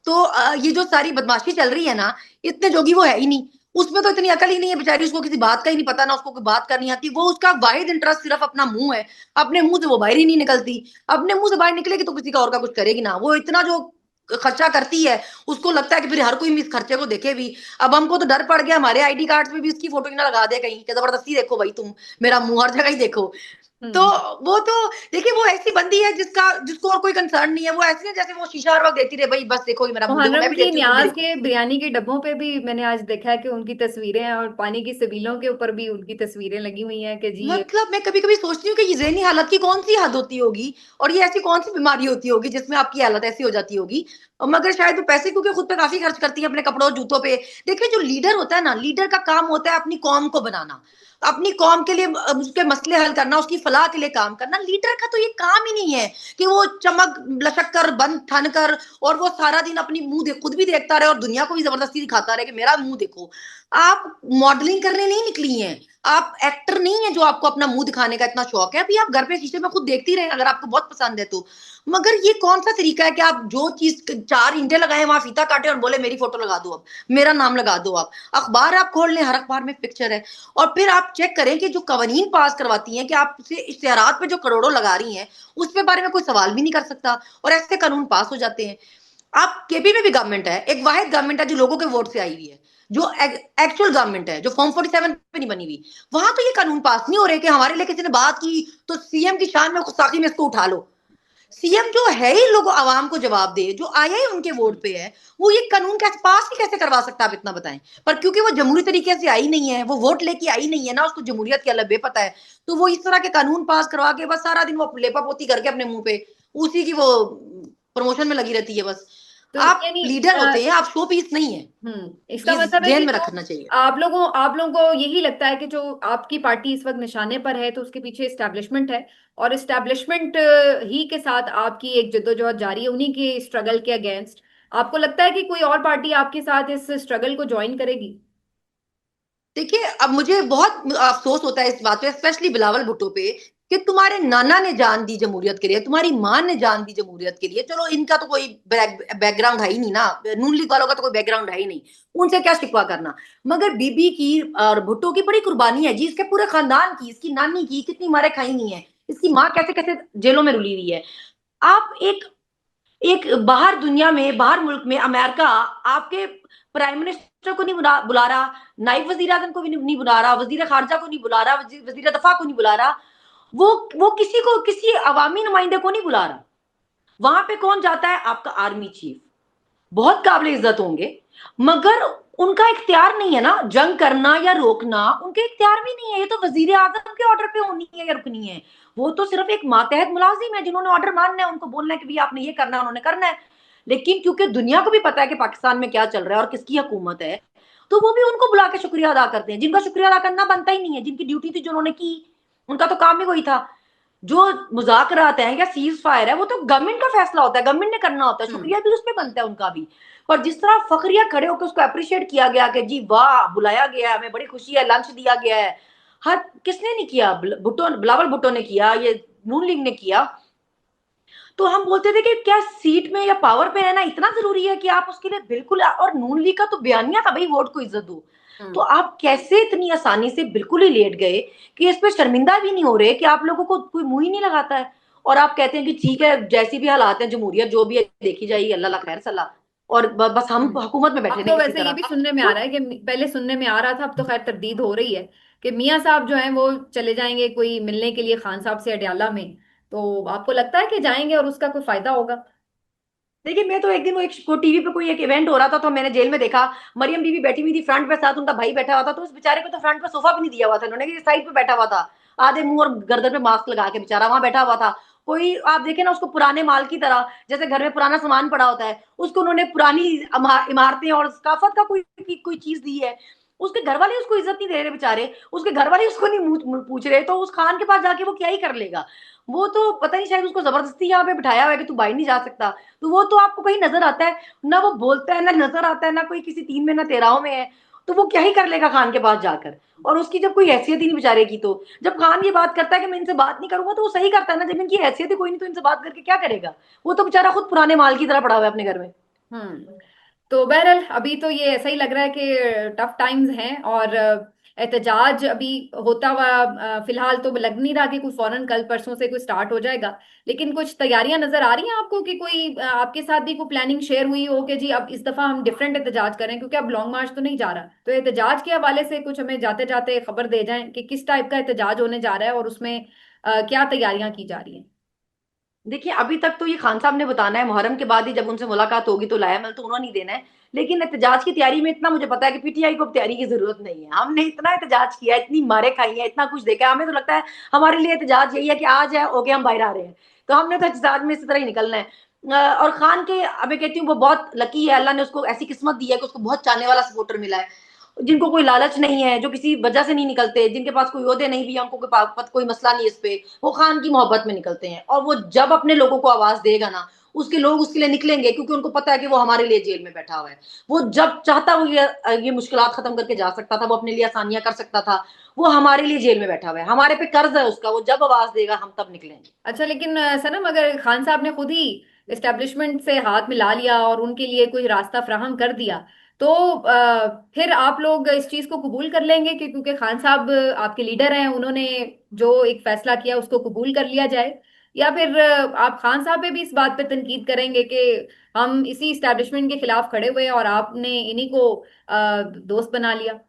तो ये जो सारी बदमाशी चल रही है ना, इतने जोगी वो है ही नहीं। उसमें तो इतनी अकल ही नहीं है बेचारी, उसको किसी बात का ही नहीं पता, ना उसको कोई बात करनी आती। वो उसका वाहिद इंटरेस्ट सिर्फ अपना मुंह है, अपने मुंह से वो बाहर ही नहीं निकलती। अपने मुंह से बाहर निकलेगी तो किसी का और का कुछ करेगी ना। वो इतना जो खर्चा करती है, उसको लगता है कि फिर हर कोई इस खर्चे को देखे भी। अब हमको तो डर पड़ गया, हमारे आईडी कार्ड पे भी उसकी फोटो ही ना लगा दे कहीं कि जबरदस्ती देखो भाई तुम, मेरा मुंह हर जगह ही देखो। तो हम्म। वो तो देखिए, वो ऐसी बंदी है जिसको और कोई कंसर्न नहीं है। वो ऐसी है जैसे वो शीशा हर वक्त देती रहे, भाई बस देखो ये मेरा मुंह देखो, मैं मुहर्रम भी की देखती हूँ तुम भी न्याज देखो। के बिरयानी के डब्बों पे भी मैंने आज देखा है कि उनकी तस्वीरें हैं, और पानी की सबीलों के ऊपर भी उनकी तस्वीरें लगी हुई हैं कि जी ये। मतलब मैं कभी कभी सोचती हूँ कि ये ज़हनी हालत की कौन सी हद होती होगी, और ये ऐसी कौन सी बीमारी होती होगी जिसमें आपकी हालत ऐसी हो जाती होगी। मगर शायद वो पैसे क्योंकि खुद पे काफी खर्च करती है, अपने कपड़ों जूतों पे। देखिए, जो लीडर होता है ना, लीडर का काम होता है अपनी कौम को बनाना, अपनी कौम के लिए उसके मसले हल करना, उसकी फलाह के लिए काम करना। लीडर का तो ये काम ही नहीं है कि वो चमक लचक कर बंद ठन कर और वो सारा दिन अपनी मुंह खुद भी देखता रहे और दुनिया को भी जबरदस्ती दिखाता रहे कि मेरा मुंह देखो। आप मॉडलिंग करने नहीं निकली हैं, आप एक्टर नहीं है जो आपको अपना मुंह दिखाने का इतना शौक है। अभी आप घर पे शीशे में खुद देखती रहे अगर आपको बहुत पसंद है तो। मगर ये कौन सा तरीका है कि आप जो चीज 4 ईंटें लगाए वहां फीता काटे और बोले मेरी फोटो लगा दो, अब मेरा नाम लगा दो। आप अखबार आप खोल लें, हर अखबार में पिक्चर है। और फिर आप चेक करें कि जो कवानीन पास करवाती हैं कि आप उसे इश्तेहारात पे जो करोड़ों लगा रही हैं, उसके बारे में कोई सवाल भी नहीं कर सकता, और ऐसे कानून पास हो जाते हैं। आप केपी में भी गवर्नमेंट है, एक वाहिद गवर्नमेंट है जो लोगों के वोट से आई हुई है, जो एक्चुअल गवर्नमेंट है, जो फॉर्म 47 पे नहीं बनी हुई। वहां तो ये कानून पास नहीं हो रहे कि हमारे लिए किसी ने बात की तो सीएम की शान में गुस्ताखी में इसको उठा लो। सीएम जो है ही लोगों आवाम को जवाब दे, जो आया ही उनके वोट पे है, वो ये कानून कैसे पास ही कैसे करवा सकता है, आप इतना बताएं। पर क्योंकि वो जमहूरी तरीके से आई नहीं है, वो वोट लेके आई नहीं है ना, उसको जमहूरियत की अलग बेपता है, तो वो इस तरह के कानून पास करवा के बस सारा दिन वो लेपा पोती करके अपने मुंह पे उसी की वो प्रमोशन में लगी रहती है बस। तो आप यानी लीडर होते हैं, आप शो पीस नहीं है। इसका ये मतलब है कि ध्यान में जो रखना चाहिए। आप लोगों को यही लगता है कि जो आपकी पार्टी इस वक्त निशाने पर है तो उसके पीछे इस्टेब्लिशमेंट है, और इस्टेब्लिशमेंट ही के साथ आपकी एक जद्दोजहद जारी है उन्हीं के स्ट्रगल के अगेंस्ट। आपको लगता है कि कोई और पार्टी आपके साथ इस स्ट्रगल को ज्वाइन करेगी? देखिए, अब मुझे बहुत अफसोस होता है इस बात पे, स्पेशली बिलावल भुट्टो पे, कि तुम्हारे नाना ने जान दी जमहूरियत के लिए, तुम्हारी माँ ने जान दी जमहूरियत के लिए। चलो, इनका तो कोई बैकग्राउंड है ही नहीं ना, नून लीग वालों का तो कोई बैकग्राउंड है ही नहीं, उनसे क्या शिकवा करना। मगर बीबी की और भुट्टो की बड़ी कुर्बानी है जी, इसके पूरे खानदान की, इसकी नानी की कितनी मारे खाई नहीं है, इसकी माँ कैसे कैसे जेलों में रुली हुई है। आप एक एक बाहर दुनिया में, बाहर मुल्क में, अमेरिका आपके प्राइम मिनिस्टर को नहीं बुला रहा, नायब वजीर आजम को भी नहीं बुला रहा, वजीर खारजा को नहीं बुला रहा, वजीर दफा को नहीं बुला रहा, वो किसी को, किसी अवामी नुमाइंदे को नहीं बुला रहा। वहां पे कौन जाता है? आपका आर्मी चीफ, बहुत काबिल इज्जत होंगे, मगर उनका इख्तियार नहीं है ना जंग करना या रोकना, उनके इख्तियार भी नहीं है। ये तो वजीर आजम के ऑर्डर पे होनी है या रुकनी है। वो तो सिर्फ एक मातहत मुलाजिम है, जिन्होंने ऑर्डर मानना है, उनको बोलना है कि भैया आपने ये करना है, उन्होंने करना है। लेकिन क्योंकि दुनिया को भी पता है कि पाकिस्तान में क्या चल रहा है और किसकी हुकूमत है, तो वो भी उनको बुला के शुक्रिया अदा करते हैं, जिनका शुक्रिया अदा करना बनता ही नहीं है, जिनकी ड्यूटी थी जो उन्होंने की। उनका तो काम ही वही था। जो मुजाकरात हैं या सीज फायर है, वो तो गवर्नमेंट का फैसला होता है, गवर्नमेंट ने करना होता है, हम्म। शुक्रिया भी उसमें बनता है उनका भी। पर जिस तरह फखरिया खड़े होकर उसको अप्रिशिएट किया गया कि जी वाह बुलाया गया है, हमें बड़ी खुशी है, लंच दिया गया है, हर किसने नहीं किया, भुट्टो, बिलावल भुट्टो ने किया, ये नून लीग ने किया। तो हम बोलते थे कि क्या सीट में या पावर पे रहना इतना जरूरी है कि आप उसके लिए बिल्कुल, और नून लीग का तो बयानिया था भाई वोट को इज्जत दो। तो हम्म। आप कैसे इतनी आसानी से बिल्कुल ही लेट गए कि इस पे शर्मिंदा भी नहीं हो रहे कि आप लोगों को कोई मुंह ही नहीं लगाता है। और आप कहते हैं कि ठीक है, जैसी भी हालात है, जमहूरियत जो भी है देखी जाएगी, अल्लाह ला खैर सलाह, और बस हम हम्म। हुकूमत में बैठे अब नहीं तो किसी वैसे ये तरह। भी सुनने में आ तो रहा है कि पहले सुनने में आ रहा था, अब तो खैर तरदीद हो रही है कि मियां साहब जो हैं वो चले जाएंगे कोई मिलने के लिए खान साहब से अडयाला में। तो आपको लगता है कि जाएंगे और उसका कोई फायदा होगा? देखिए, मैं तो एक दिन वो एक टीवी पे कोई एक इवेंट हो रहा था, तो मैंने जेल में देखा, मरियम बीवी बैठी हुई थी फ्रंट पे, साथ उनका भाई बैठा हुआ था, तो उस बेचारे को तो फ्रंट पे सोफा भी नहीं दिया हुआ था उन्होंने, साइड पे बैठा हुआ था, आधे मुंह और गर्दन पे मास्क लगा के बेचारा वहां बैठा हुआ था। कोई आप देखे ना उसको पुराने माल की तरह, जैसे घर में पुराना सामान पड़ा होता है, उसको उन्होंने पुरानी इमारतें और सकाफत का कोई चीज दी है। उसके घर वाले उसको इज्जत नहीं दे रहे बेचारे, उसके घर वाले उसको नहीं पूछ रहे, तो उस खान के पास जाके वो क्या ही कर लेगा। वो तो पता नहीं, शायद उसको जबरदस्ती यहाँ पे बिठाया हुआ है कि तू बाहर नहीं जा सकता। तो वो तो आपको कहीं नजर आता है ना, वो बोलता है ना नजर आता है, ना कोई किसी तीन में ना तेरहों में है। तो वो क्या ही कर लेगा खान के पास जाकर, और उसकी जब कोई हैसियत ही नहीं बेचारे की, तो जब खान ये बात करता है कि मैं इनसे बात नहीं करूंगा, तो वो सही करता है ना, जब इनकी हैसियत ही कोई नहीं तो इनसे बात करके क्या करेगा। वो तो बेचारा खुद पुराने माल की तरह पड़ा हुआ है अपने घर में। हम्म। तो बहरहाल अभी तो ये ऐसा ही लग रहा है कि टफ टाइम्स हैं, और एहतजाज अभी होता हुआ फिलहाल तो लग नहीं रहा कि कोई फौरन कल परसों से कोई स्टार्ट हो जाएगा। लेकिन कुछ तैयारियां नजर आ रही हैं आपको कि कोई आपके साथ भी कोई प्लानिंग शेयर हुई हो कि जी अब इस दफा हम डिफरेंट एहतजाज करें, क्योंकि अब लॉन्ग मार्च तो नहीं जा रहा, तो एहतजाज के हवाले से कुछ हमें जाते जाते खबर दे जाएं कि किस टाइप का एहतजाज होने जा रहा है और उसमें क्या तैयारियां की जा रही हैं। देखिए, अभी तक तो ये खान साहब ने बताना है, मुहर्रम के बाद ही जब उनसे मुलाकात होगी तो लाया मल तो उन्होंने ही देना है। लेकिन एहतजाज की तैयारी में इतना मुझे पता है कि पीटीआई को अब तैयारी की जरूरत नहीं है। हमने इतना एहतजाज किया, इतनी मारे खाई है, इतना कुछ देखा है, हमें तो लगता है हमारे लिए एहतजाज यही है कि आज है ओके हम बाहर आ रहे हैं। तो हमने तो एहतजाज में इसी तरह ही निकलना है। और खान के अब मैं कहती हूँ वो बहुत लकी है, अल्लाह ने उसको ऐसी किस्मत दी है कि उसको बहुत चाहने वाला सपोर्टर मिला है, जिनको कोई लालच नहीं है, जो किसी वजह से नहीं निकलते, जिनके पास कोई ओहदे नहीं भी है, उनको कोई मसला नहीं इस पे, वो खान की मोहब्बत में निकलते हैं। और वो जब अपने लोगों को आवाज देगा ना, उसके लोग उसके लिए निकलेंगे, क्योंकि उनको पता है कि वो हमारे लिए जेल में बैठा हुआ है। वो जब चाहता वो ये मुश्किलात खत्म करके जा सकता था, वो अपने लिए आसानियां कर सकता था। वो हमारे लिए जेल में बैठा हुआ है, हमारे पे कर्ज है उसका, वो जब आवाज देगा हम तब निकलेंगे। अच्छा, लेकिन सनम अगर खान साहब ने खुद ही एस्टेब्लिशमेंट से हाथ मिला लिया और उनके लिए कोई रास्ता फ्राहम कर दिया, तो फिर आप लोग इस चीज को कबूल कर लेंगे कि क्योंकि खान साहब आपके लीडर हैं, उन्होंने जो एक फैसला किया उसको कबूल कर लिया जाए, या फिर आप खान साहब पे भी इस बात पे तनकीद करेंगे कि हम इसी एस्टेब्लिशमेंट के खिलाफ खड़े हुए और आपने इन्हीं को दोस्त बना लिया।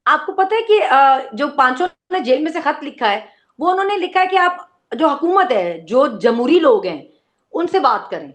आपको पता है कि जो पांचों ने जेल में से खत लिखा है, वो उन्होंने लिखा है कि आप जो हुकूमत है, जो जमहूरी लोग हैं, उनसे बात करें,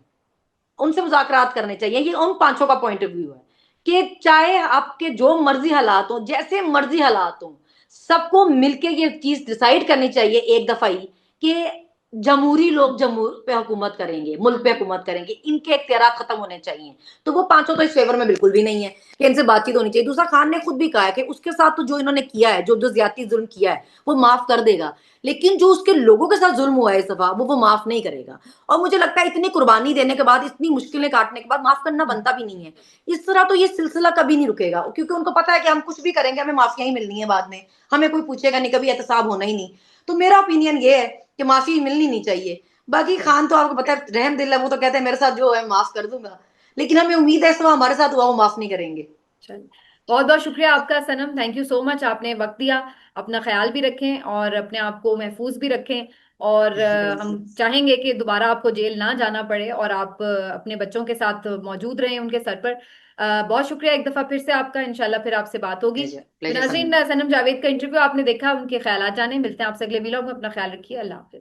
उनसे मुज़ाकरात करने चाहिए। ये उन पांचों का पॉइंट ऑफ व्यू है कि चाहे आपके जो मर्जी हालात हो, जैसे मर्जी हालात हो, सबको मिलके ये चीज डिसाइड करनी चाहिए एक दफा ही कि जमहूरी लोग जमहूर पे हुकूमत करेंगे, मुल्क पे हुकूमत करेंगे, इनके इख्तियारात खत्म होने चाहिए। तो वो पांचों तो इस फेवर में बिल्कुल भी नहीं है कि इनसे बातचीत होनी चाहिए। दूसरा, खान ने खुद भी कहा है कि उसके साथ तो जो इन्होंने किया है, जो जो ज्यादती जुल्म किया है, वो माफ कर देगा, लेकिन जो उसके लोगों के साथ जुल्म हुआ है इस दफा, वो माफ नहीं करेगा। और मुझे लगता है इतनी कुर्बानी देने के बाद, इतनी मुश्किलें काटने के बाद माफ करना बनता भी नहीं है। इस तरह तो ये सिलसिला कभी नहीं रुकेगा, क्योंकि उनको पता है कि हम कुछ भी करेंगे हमें माफिया ही मिलनी है बाद में, हमें कोई पूछेगा नहीं, कभी एहतसाब होना ही नहीं। तो मेरा ओपिनियन ये है कि माफी मिलनी नहीं चाहिए। बाकी खान तो आपको पता है रहम दिल है, वो तो कहते हैं मेरे साथ जो है माफ कर दूंगा, लेकिन हमें उम्मीद है इस तरह हमारे साथ हुआ वो माफ नहीं करेंगे। चलिए, बहुत बहुत शुक्रिया आपका सनम, थैंक यू सो मच, आपने वक्त दिया। अपना ख्याल भी रखें और अपने आप को महफूज भी रखें, और हम चाहेंगे कि दोबारा आपको जेल ना जाना पड़े और आप अपने बच्चों के साथ मौजूद रहें उनके सर पर। बहुत शुक्रिया एक दफा फिर से आपका, इंशाल्लाह फिर आपसे बात होगी। प्लेजर तो प्लेजर नाज़रीन, समीना। सनम जावेद का इंटरव्यू आपने देखा, उनके ख्यालात जाने, मिलते हैं आपसे अगले वीलॉग में, अपना ख्याल रखिए, अल्लाह हाफिज।